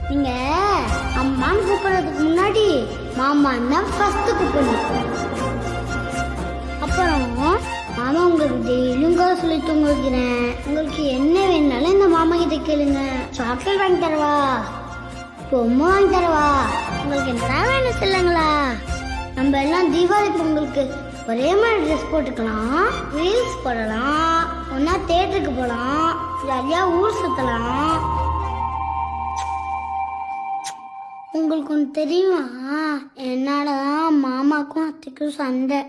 நீங்க அம்மான்னு கூப்பிடுறதுக்கு முன்னாடி மாமான்னு தான் ஃபர்ஸ்ட் கூப்பிடணும். அப்புறம் மாமா உங்களுக்கு டெய்லியும் கூட சொல்லி தூங்க வைக்கிறேன். உங்களுக்கு என்ன வேணாலும் இந்த மாமா கிட்ட கேளுங்க. சாக்லேட் வாங்கி தரவா, பொம்மை வாங்கி தரவா, உங்களுக்கு என்ன வேணும் சொல்லுங்களா? நம்ம எல்லாம் தீபாவளி பொங்கலுக்கு ஒரே மாதிரி ட்ரெஸ் போட்டுக்கலாம், ரீல்ஸ் போடலாம், ஒன்னா தேட்டருக்கு போகலாம், ஜாலியா ஊர் சுத்தலாம். உங்களுக்கு ஒன்று தெரியுமா? என்னாலதான் மாமாக்கும் அத்தைக்கும் சண்டை.